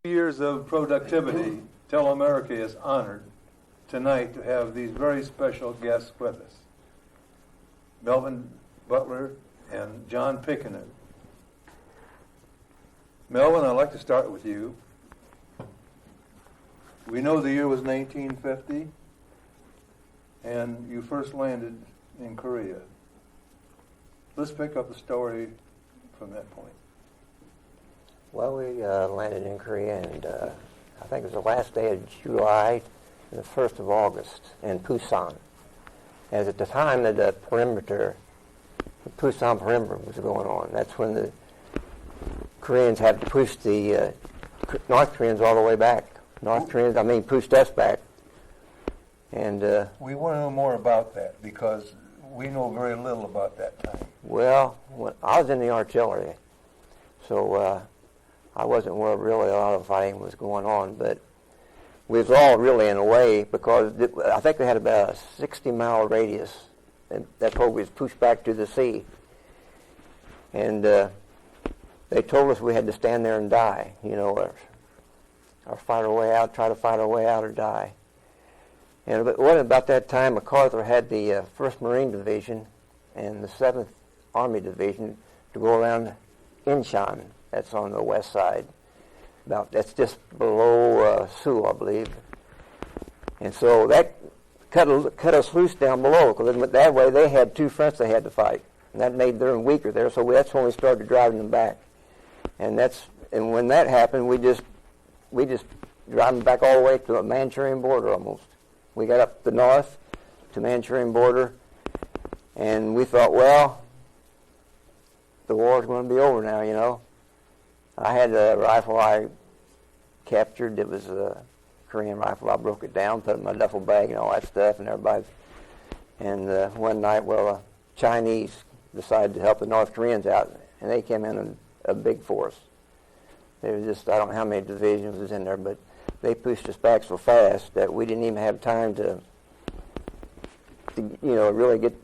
years of productivity, Tell America is honored tonight to have these very special guests with us. Melvin Butler and John Pickenet. Melvin, I'd like to start with you. We know the year was 1950, and you first landed in Korea. Let's pick up the story from that point. Well, we landed in Korea, and I think it was the last day of July and the 1st of August in Busan. As at the time that the Busan perimeter was going on, that's when the Koreans had to push the North Koreans all the way back. Pushed us back. And we want to know more about that because we know very little about that time. Well, I was in the artillery, so I wasn't where really a lot of fighting was going on, but we was all really in a way because I think we had about a 60-mile radius, and that's where we was pushed back to the sea. And they told us we had to stand there and die, or fight our way out, try to fight our way out or die. And it wasn't about that time MacArthur had the 1st Marine Division and the 7th Army Division to go around Incheon. That's on the west side. That's just below Seoul, I believe. And so that cut us loose down below, because that way they had 2 fronts they had to fight, and that made them weaker there. So that's when we started driving them back. And when that happened, we just drive them back all the way to the Manchurian border almost. We got up the north to Manchurian border, and we thought, well, the war's going to be over now, I had a rifle I captured. It was a Korean rifle. I broke it down, put it in my duffel bag and all that stuff, and everybody. And one night, the Chinese decided to help the North Koreans out, and they came in a big force. There was just, I don't know how many divisions was in there, but they pushed us back so fast that we didn't even have time to really get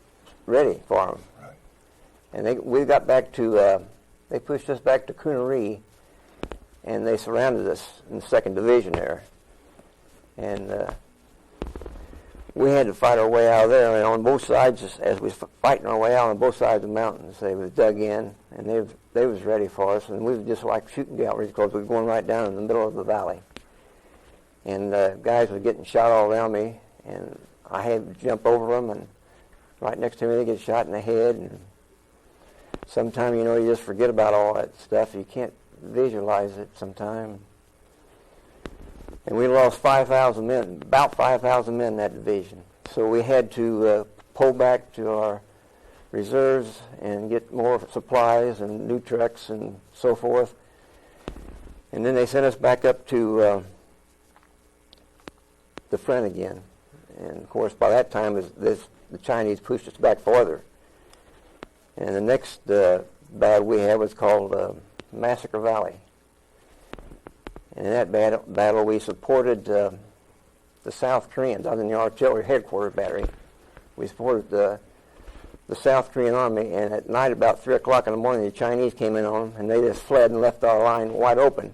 ready for them. Right. And we got back to, they pushed us back to Kunari, and they surrounded us in the 2nd Division there. And we had to fight our way out of there. And on both sides, as we were fighting our way out on both sides of the mountains, they was dug in, and they was ready for us. And we was just like shooting galleries because we were going right down in the middle of the valley. And guys were getting shot all around me, and I had to jump over them, and right next to me they get shot in the head. And sometimes, you just forget about all that stuff. You can't visualize it sometimes. And we lost 5,000 men, about 5,000 men in that division. So we had to pull back to our reserves and get more supplies and new trucks and so forth. And then they sent us back up to the front again. And of course, by that time, the Chinese pushed us back farther. And the next battle we had was called Massacre Valley. And in that battle, we supported the South Koreans. I was in the artillery headquarters battery. We supported the South Korean army, and at night about 3 o'clock in the morning, the Chinese came in on them, and they just fled and left our line wide open.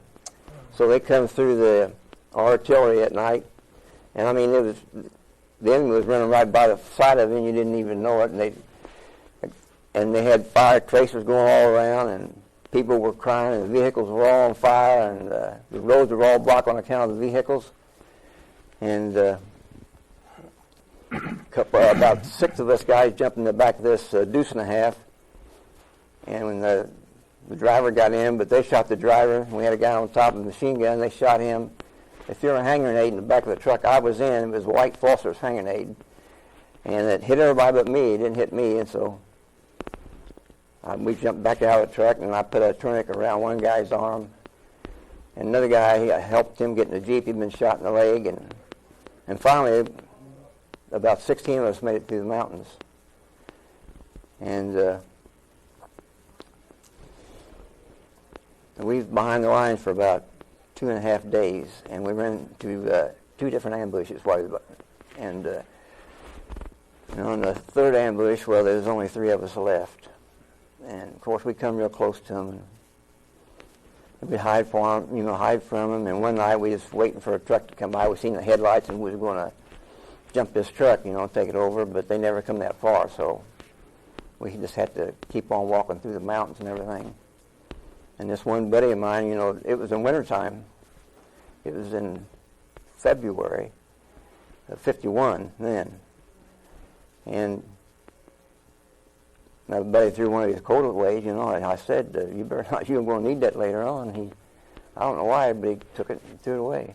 So they come through the artillery at night, and the enemy was running right by the side of it, and you didn't even know it, and they had fire tracers going all around, and people were crying, and the vehicles were all on fire, and the roads were all blocked on account of the vehicles. And about 6 of us guys jumped in the back of this deuce and a half, and when the driver got in, but they shot the driver. We had a guy on top of the machine gun. They shot him. They threw a hand grenade in the back of the truck I was in. It was a white Foster's hand grenade, and it hit everybody but me. It didn't hit me, and so we jumped back out of the truck, and I put a tourniquet around one guy's arm. And another guy, I helped him get in the Jeep. He'd been shot in the leg. And finally, about 16 of us made it through the mountains. And we was behind the lines for about 2.5 days, and we ran into 2 different ambushes. And on the 3rd ambush, there was only 3 of us left. And, of course, we come real close to them. we hide for them, hide from them. And one night we was waiting for a truck to come by. We seen the headlights and we was going to jump this truck, take it over, but they never come that far, so we just had to keep on walking through the mountains and everything. And this one buddy of mine, it was in wintertime. It was in February of 51 then. And my buddy threw one of these coat aways, and I said, you better not, you're going to need that later on. I don't know why, but he took it and threw it away.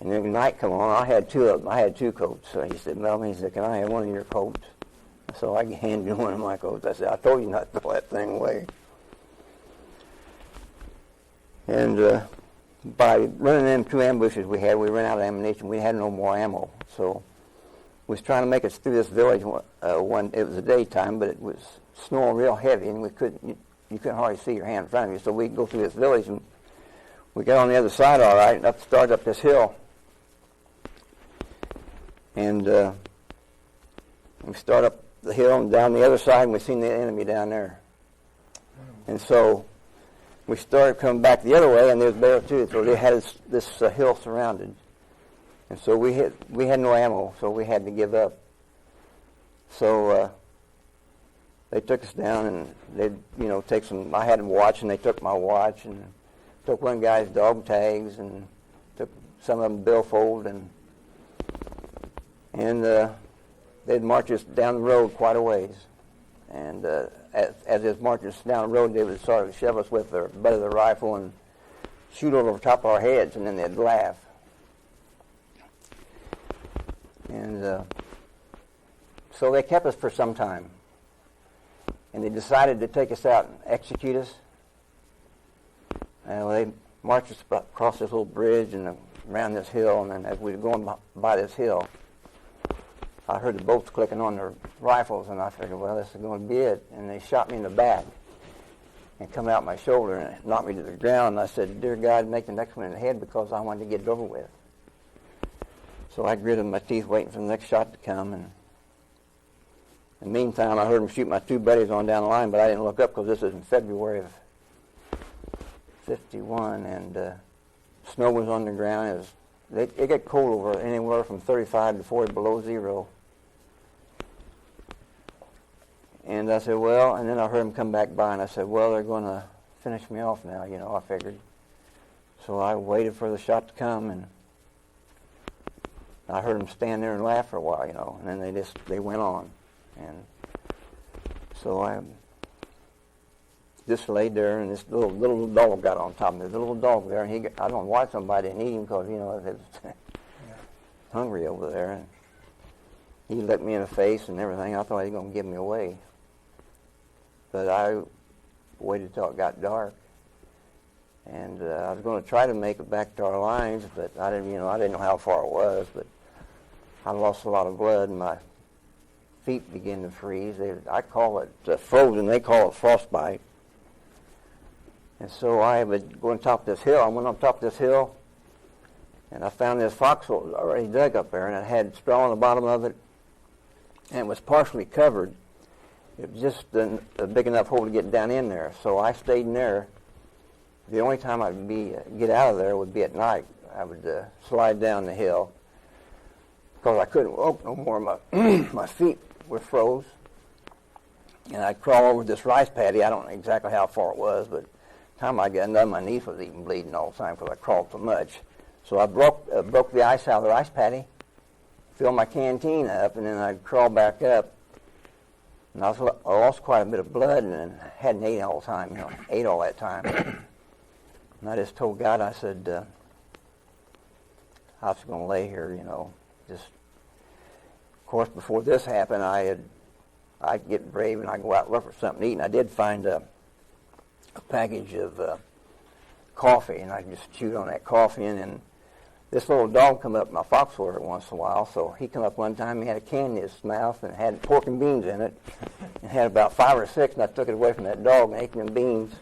And then night come on, I had two of them. I had two coats. So he said, Melvin, he said, can I have one of your coats? So I handed him one of my coats. I said, I told you not to throw that thing away. And by running them two ambushes we ran out of ammunition. We had no more ammo. So we was trying to make it through this village. It was the daytime, but it was snowing real heavy, and you couldn't hardly see your hand in front of you. So we'd go through this village, and we got on the other side all right, and started up this hill. And we start up the hill and down the other side, and we seen the enemy down there. And so we started coming back the other way, and there was bear too. So they had this hill surrounded, and so we had no ammo, so we had to give up. So they took us down, and they take some. I had a watch, and they took my watch, and took one guy's dog tags, and took some of them billfold, and they'd march us down the road quite a ways. And as they was marching us down the road, they would sort of shove us with their butt of the rifle and shoot over the top of our heads, and then they'd laugh. And so they kept us for some time. And they decided to take us out and execute us. And they marched us across this little bridge and around this hill, and then as we were going by this hill, I heard the bolts clicking on their rifles, and I figured, well, this is going to be it. And they shot me in the back and come out my shoulder and knocked me to the ground. And I said, dear God, make the next one in the head, because I wanted to get it over with. So I gritted my teeth waiting for the next shot to come. And in the meantime, I heard them shoot my two buddies on down the line, but I didn't look up because this is in February of 51, and snow was on the ground. It got cold over anywhere from 35 to 40 below zero. And I said, well, and then I heard them come back by, and I said, well, they're going to finish me off now, I figured. So I waited for the shot to come, and I heard them stand there and laugh for a while, and then they went on. And so I just laid there, and this little dog got on top of me. There's a little dog there, and I don't know why somebody didn't eat him, because, it was hungry over there. And he looked me in the face and everything. I thought he was going to give me away. But I waited till it got dark. And I was going to try to make it back to our lines, but I didn't know how far it was. But I lost a lot of blood, and my feet began to freeze. I call it frozen. They call it frostbite. And so I would go on top of this hill. I went on top of this hill, and I found this foxhole already dug up there, and it had straw on the bottom of it, and it was partially covered. It was just a big enough hole to get down in there. So I stayed in there. The only time I'd get out of there would be at night. I would slide down the hill, because I couldn't walk no more. My feet were froze. And I'd crawl over this rice paddy. I don't know exactly how far it was, but the time I got done, my knees was even bleeding all the time because I crawled so much. So I broke the ice out of the rice paddy, filled my canteen up, and then I'd crawl back up. And I lost quite a bit of blood, and hadn't ate all the time, ate all that time. And I just told God, I said, I was going to lay here, just. Of course, before this happened, I'd get brave and I'd go out and look for something to eat. And I did find a package of coffee, and I just chewed on that coffee. And then this little dog come up my foxhole every once in a while. So he come up one time, he had a can in his mouth and had pork and beans in it, and had about 5 or 6. And I took it away from that dog and ate them beans.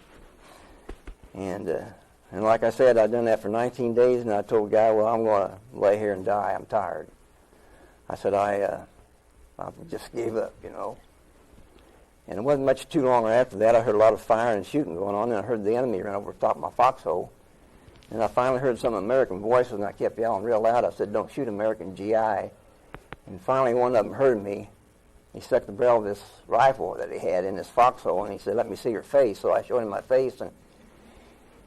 And like I said, I'd done that for 19 days, and I told God, well, I'm going to lay here and die. I'm tired. I said, I just gave up, And it wasn't much too long after that, I heard a lot of fire and shooting going on, and I heard the enemy run over the top of my foxhole. And I finally heard some American voices, and I kept yelling real loud. I said, "Don't shoot American GI." And finally one of them heard me. He stuck the barrel of this rifle that he had in his foxhole, and he said, "Let me see your face." So I showed him my face, and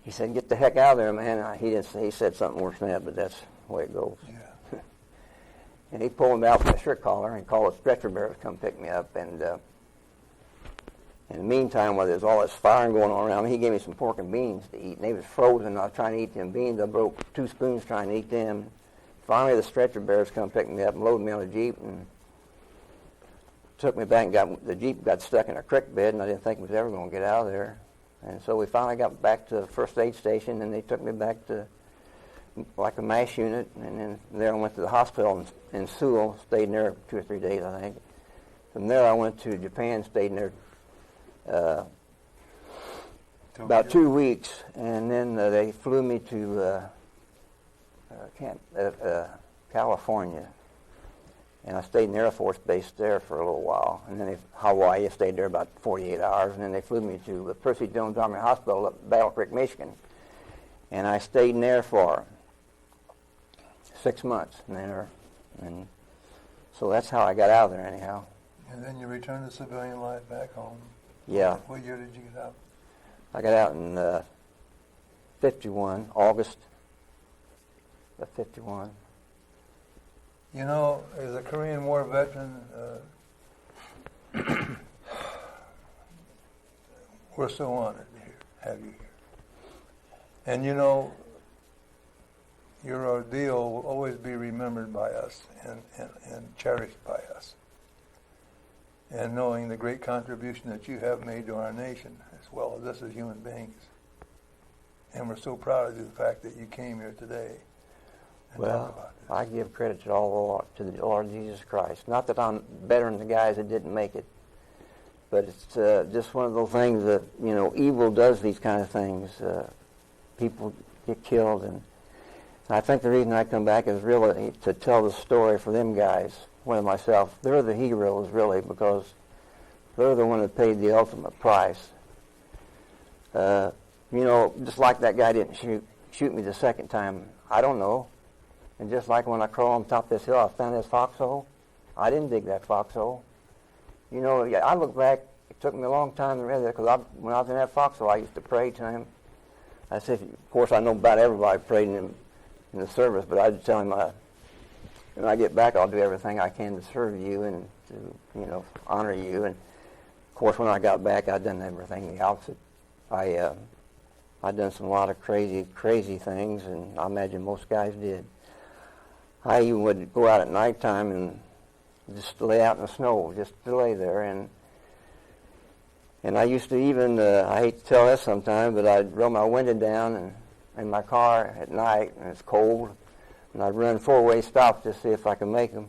he said, "Get the heck out of there, man." He didn't say, he said something worse than that, but that's the way it goes. Yeah. And he pulled me out with my shirt collar and called a stretcher bearer to come pick me up. And in the meantime, while there was all this firing going on around me, he gave me some pork and beans to eat. And they was frozen. I was trying to eat them beans. I broke 2 spoons trying to eat them. Finally, the stretcher bearers come pick me up and loaded me on a Jeep and took me back. And the Jeep got stuck in a creek bed, and I didn't think it was ever going to get out of there. And so we finally got back to the first aid station, and they took me back to like a MASH unit. And then there I went to the hospital in Sewell, stayed there 2 or 3 days, I think. From there I went to Japan, stayed there about 2 weeks, and then they flew me to California, and I stayed in the Air Force Base there for a little while, and then Hawaii. I stayed there about 48 hours, and then they flew me to the Percy Jones Army Hospital at Battle Creek, Michigan, and I stayed in there for 6 months there, and so that's how I got out of there anyhow. And then you returned to civilian life back home. Yeah. What year did you get out? I got out in 51, August of 51. You know, as a Korean War veteran, we're so honored to have you here. And you know, your ordeal will always be remembered by us and cherished by us. And knowing the great contribution that you have made to our nation, as well as us as human beings. And we're so proud of the fact that you came here today and talk about this. I give credit to to the Lord Jesus Christ. Not that I'm better than the guys that didn't make it, but it's just one of those things that, you know, evil does these kind of things. People get killed, and I think the reason I come back is really to tell the story for them guys. One of myself, they're the heroes really, because they're the one that paid the ultimate price. You know, just like that guy didn't shoot me the second time, I don't know. And just like when I crawled on top of this hill, I found this foxhole. I didn't dig that foxhole. You know, I look back, it took me a long time to realize that, because when I was in that foxhole, I used to pray to him. I said, of course, I know about everybody praying in the service, but I'd tell him, when I get back, I'll do everything I can to serve you and to, you know, honor you. And of course, when I got back, I'd done everything the opposite. I'd done a lot of crazy things, and I imagine most guys did. I even would go out at nighttime and just lay out in the snow, just to lay there. And I used to even, I hate to tell this sometimes, but I'd roll my window down in my car at night, and it's cold. And I'd run 4-way stops to see if I could make them.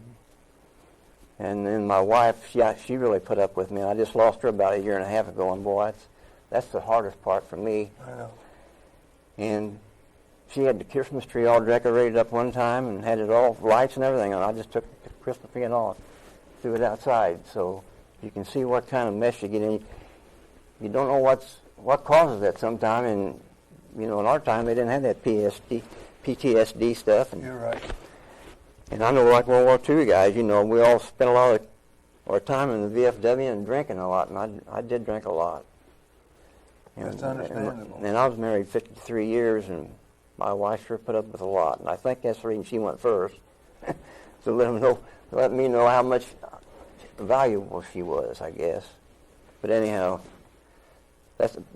And then my wife, she really put up with me. I just lost her about 1.5 years ago, and boy, that's the hardest part for me. I know. And she had the Christmas tree all decorated up one time and had it all lights and everything, and I just took the Christmas tree and all, threw it outside. So you can see what kind of mess you get in. You don't know what causes that sometime, and you know, in our time they didn't have that PTSD stuff. And, you're right. And I know, like World War II guys, you know, we all spent a lot of our time in the VFW and drinking a lot, and I did drink a lot. That's understandable. And I was married 53 years, and my wife sure put up with a lot, and I think that's the reason she went first, to let me know how much valuable she was, I guess. But anyhow,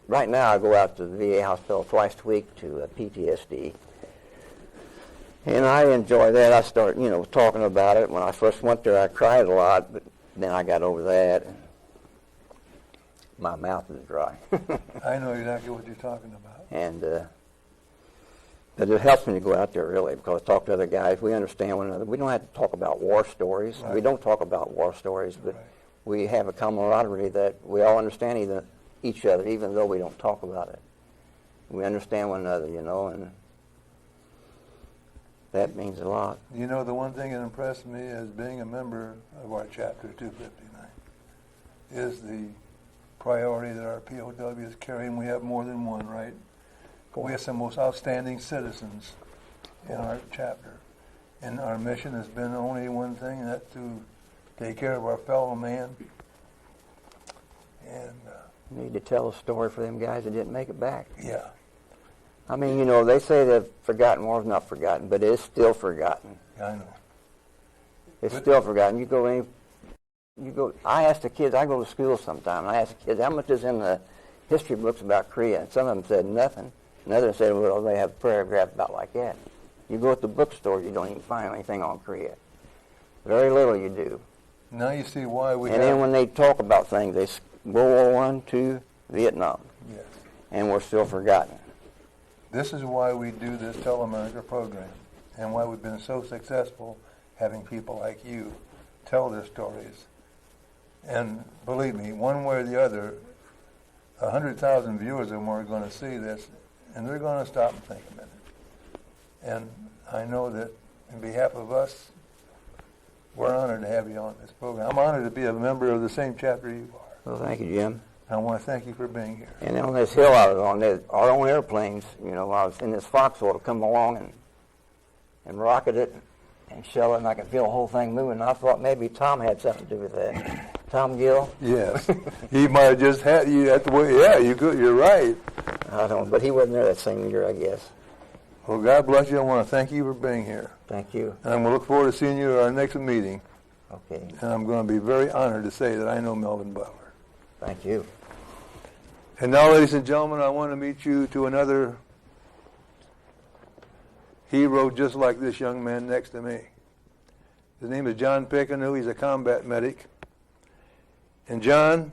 right now I go out to the VA hospital twice a week to PTSD. And I enjoy that. I start, you know, talking about it. When I first went there, I cried a lot, but then I got over that. My mouth is dry. I know exactly what you're talking about. And but it helps me to go out there, really, because I talk to other guys. We understand one another. We don't have to talk about war stories. Right. We don't talk about war stories, but right. we have a camaraderie that we all understand each other, even though we don't talk about it. We understand one another, you know, and that means a lot. You know, the one thing that impressed me as being a member of our Chapter 259 is the priority that our POW is carrying. We have more than one, right? We have some most outstanding citizens in our chapter. And our mission has been only one thing, and that's to take care of our fellow man. And You need to tell a story for them guys that didn't make it back. yeah, I mean, you know, they say that forgotten war is not forgotten, but it is still forgotten. I know. It's still forgotten. I ask the kids, I go to school sometime, and I ask the kids, how much is in the history books about Korea? And some of them said nothing. And others said, well, they have a paragraph about like that. You go to the bookstore, you don't even find anything on Korea. Very little you do. Now you see why we And then when they talk about things, they World War I, II, Vietnam. Yes. And we're still forgotten. This is why we do this Tell America program, and why we've been so successful having people like you tell their stories. And believe me, one way or the other, 100,000 viewers or more are going to see this, and they're going to stop and think a minute. And I know that on behalf of us, we're honored to have you on this program. I'm honored to be a member of the same chapter you are. Well, thank you, Jim. I want to thank you for being here. And on this hill I was on, our own airplanes, you know, I was in this foxhole to come along and rocket it and shell it, and I could feel the whole thing moving. And I thought maybe Tom had something to do with that. Tom Gill? Yes. He might have just had you at the way. Yeah, you're right. I don't, but he wasn't there that same year, I guess. Well, God bless you. I want to thank you for being here. Thank you. And I'm going to look forward to seeing you at our next meeting. Okay. And I'm going to be very honored to say that I know Melvin Butler. Thank you. And now, ladies and gentlemen, I want to meet you to another hero just like this young man next to me. His name is John Pickenu. He's a combat medic. And John